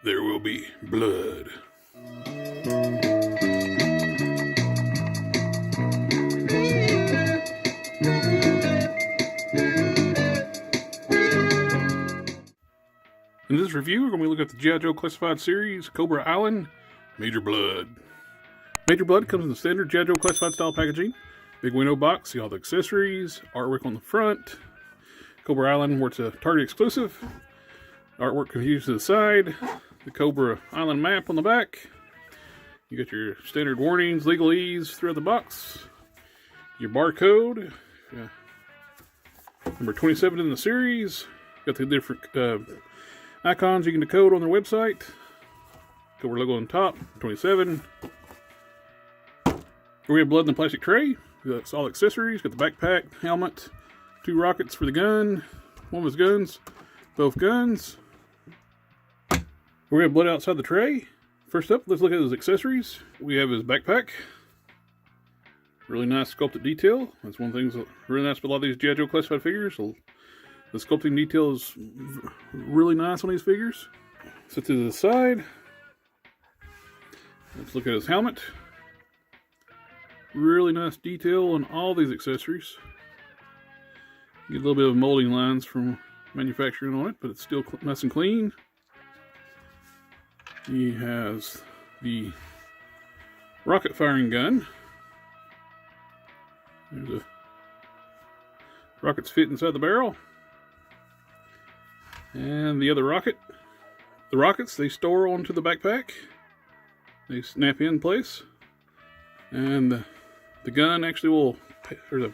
there will be blood. In this review, we're going to look at the G.I. Joe Classified Series, Cobra Island, Major Bludd. Major Bludd comes in the standard G.I. Joe Classified style packaging. Big window box, see all the accessories, artwork on the front. Cobra Island, where it's a Target exclusive. Artwork continues to the side. The Cobra Island map on the back. You got your standard warnings, legalese throughout the box. Your barcode. Number 27 in the series. Got the different icons you can decode on their website. Cobra logo on top, 27. We have Bludd in the plastic tray. That's all accessories. Got the backpack, helmet, 2 rockets for the gun. One of his guns, both guns. We have Bludd outside the tray. First up, let's look at his accessories. We have his backpack. Really nice sculpted detail. That's one thing that's really nice about a lot of these G.I. Joe Classified figures. So the sculpting detail is really nice on these figures. Set to the side. Let's look at his helmet. Really nice detail on all these accessories. Get a little bit of molding lines from manufacturing on it, but it's still nice and clean. He has the rocket firing gun. There's a rockets fit inside the barrel. And the other rocket. The rockets, they store onto the backpack. They snap in place. And the gun actually will, or the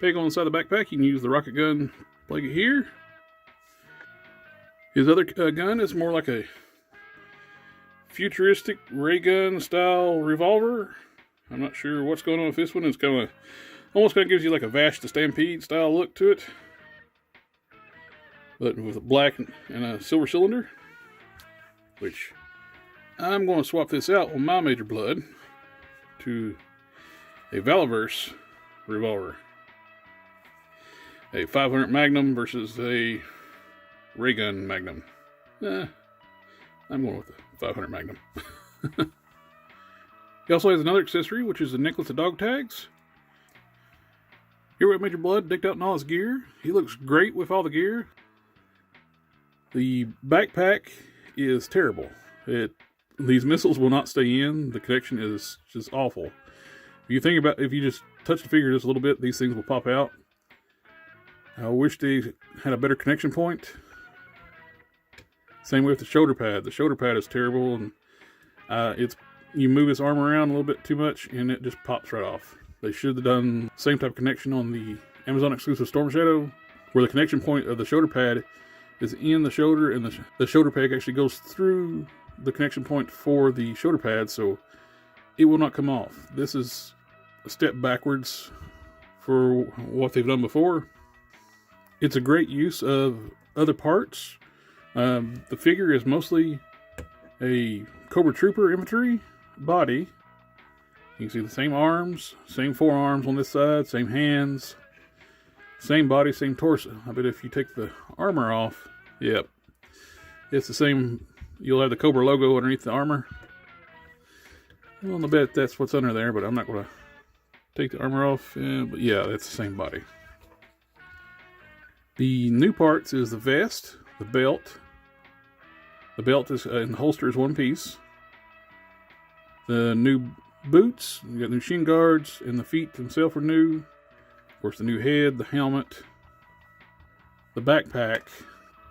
peg on the side of the backpack, you can use the rocket gun, plug it here. His other gun is more like a futuristic ray gun style revolver. I'm not sure what's going on with this one. It's kind of, almost kind of gives you like a Vash the Stampede style look to it. But with a black and a silver cylinder. Which, I'm going to swap this out on my Major Bludd to a Valaverse revolver. A 500 Magnum versus a ray gun Magnum. I'm going with the 500 Magnum. He also has another accessory, which is a necklace of dog tags. Here we have Major Bludd decked out in all his gear. He looks great with all the gear. The backpack is terrible. These missiles will not stay in. The connection is just awful. If you think about, if you just touch the figure just a little bit, these things will pop out. I wish they had a better connection point. Same with the shoulder pad. The shoulder pad is terrible, and you move his arm around a little bit too much, and it just pops right off. They should have done the same type of connection on the Amazon exclusive Storm Shadow, where the connection point of the shoulder pad is in the shoulder, and the shoulder peg actually goes through the connection point for the shoulder pad, so it will not come off. This is a step backwards for what they've done before. It's a great use of other parts. The figure is mostly a Cobra Trooper infantry body. You can see the same arms, same forearms on this side, same hands, same body, same torso. I bet if you take the armor off, yep, it's the same. You'll have the Cobra logo underneath the armor. I don't bet that's what's under there, but I'm not going to take the armor off. But yeah, that's the same body. The new parts is the vest, the belt. The belt is and the holster is one piece. The new boots, you got new shin guards, and the feet themselves are new. Of course, the new head, the helmet, the backpack,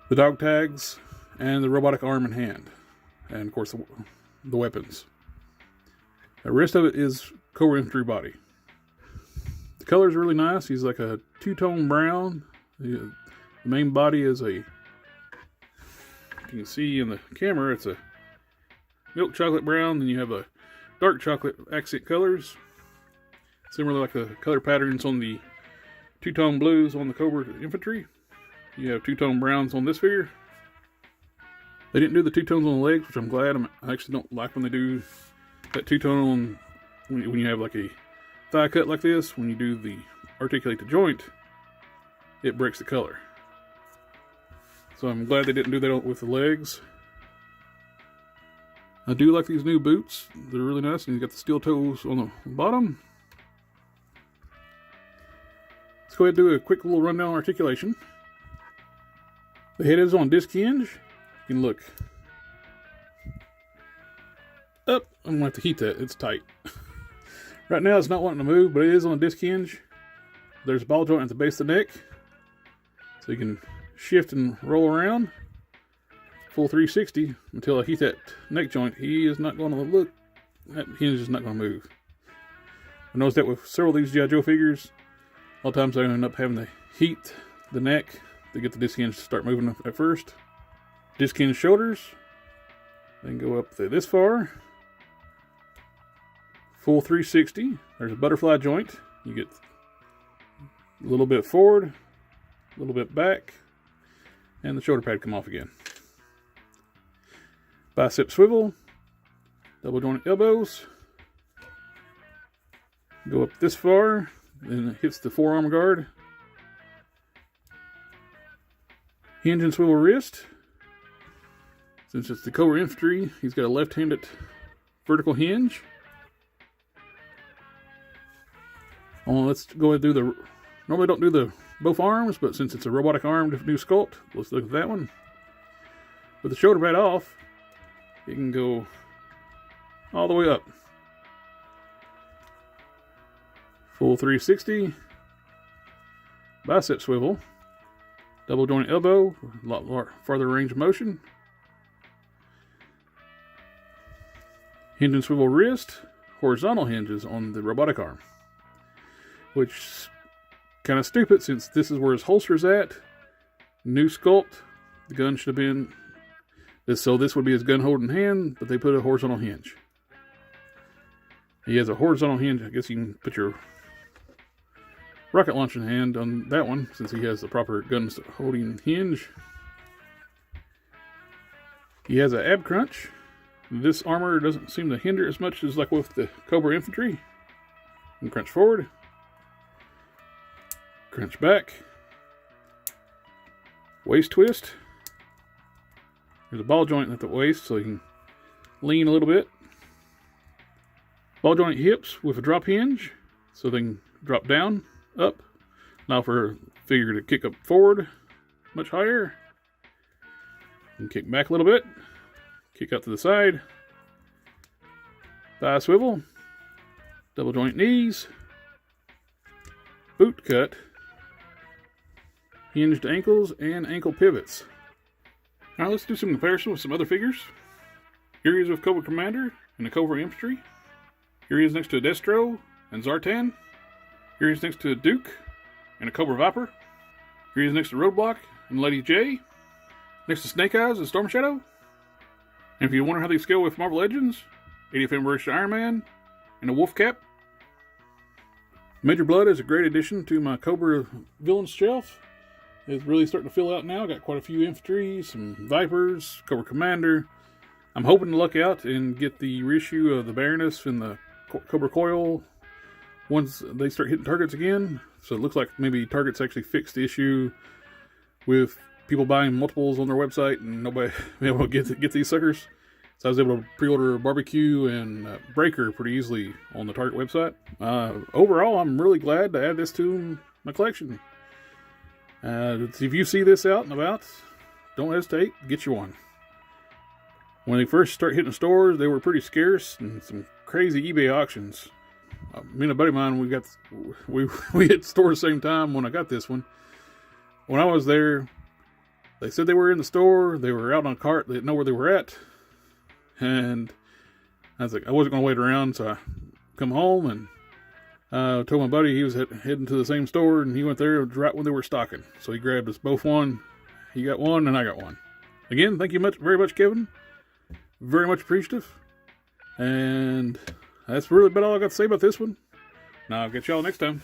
the dog tags, and the robotic arm and hand. And of course, the weapons. The rest of it is Cobra infantry body. The color is really nice. He's like a two-tone brown. The main body is you can see in the camera, it's a milk chocolate brown. Then you have a dark chocolate accent colors. Similar like the color patterns on the two-tone blues on the Cobra infantry. You have two-tone browns on this figure. They didn't do the two-tones on the legs, which I'm glad. I actually don't like when they do that two-tone on when you have like a thigh cut like this. When you do the articulate the joint, it breaks the color. So I'm glad they didn't do that with the legs. I do like these new boots. They're really nice, and you got the steel toes on the bottom. Let's go ahead and do a quick little rundown on articulation. The head is on disc hinge. You can look up. I'm going to have to heat that. It's tight. Right now it's not wanting to move, but it is on a disc hinge. There's a ball joint at the base of the neck, so you can shift and roll around. Full 360 until I heat that neck joint. He is not going to look. That hinge is not going to move. I noticed that with several of these G.I. Joe figures. A lot of times I end up having to heat the neck to get the disc hinge to start moving at first. Disc hinge shoulders. Then go up this far. Full 360. There's a butterfly joint. You get a little bit forward, a little bit back, and the shoulder pad come off again. Bicep swivel, double jointed elbows. Go up this far, then it hits the forearm guard. Hinge and swivel wrist. Since it's the Cobra infantry, he's got a left-handed vertical hinge. Let's go ahead and do the. Normally don't do both arms, but since it's a robotic arm new sculpt, let's look at that one. With the shoulder pad off, you can go all the way up. Full 360. Bicep swivel. Double jointed elbow. A lot farther range of motion. Hinge and swivel wrist. Horizontal hinges on the robotic arm. Which kind of stupid since this is where his holster's at. New sculpt. The gun should have been so this would be his gun holding hand, but they put a horizontal hinge. He has a horizontal hinge. I guess you can put your rocket launching hand on that one since he has the proper gun holding hinge. He has an ab crunch. This armor doesn't seem to hinder as much as like with the Cobra infantry. And crunch forward. Crunch back. Waist twist. There's a ball joint at the waist so you can lean a little bit. Ball joint hips with a drop hinge so they can drop down, up. Now for a figure to kick up forward much higher. And kick back a little bit. Kick out to the side. Thigh swivel. Double joint knees. Boot cut. Hinged ankles and ankle pivots. Now let's do some comparison with some other figures. Here he is with Cobra Commander and the Cobra Infantry. Here he is next to Destro and Zartan. Here he is next to Duke and a Cobra Viper. Here he is next to Roadblock and Lady J. Next to Snake Eyes and Storm Shadow. And if you wonder how they scale with Marvel Legends, 80th anniversary Iron Man and a Wolf Cap. Major Bludd is a great addition to my Cobra villains shelf. It's really starting to fill out now. Got quite a few infantry, some Vipers, Cobra Commander. I'm hoping to luck out and get the reissue of the Baroness and the Cobra Coil once they start hitting targets again. So it looks like maybe Target's actually fixed the issue with people buying multiples on their website and nobody being able to get these suckers. So I was able to pre-order Barbecue and Breaker pretty easily on the Target website. Overall, I'm really glad to add this to my collection. If you see this out and about, don't hesitate, get you one. When they first start hitting stores, they were pretty scarce and some crazy eBay auctions. Me and a buddy of mine, we hit the store at the same time when I got this one. When I was there, they said they were in the store, they were out on a cart, they didn't know where they were at. And I was like, I wasn't going to wait around, so I come home and told my buddy he was heading to the same store, and he went there right when they were stocking. So he grabbed us both one. He got one, and I got one. Again, thank you very much, Kevin. Very much appreciative. And that's really about all I got to say about this one. Now I'll get y'all next time.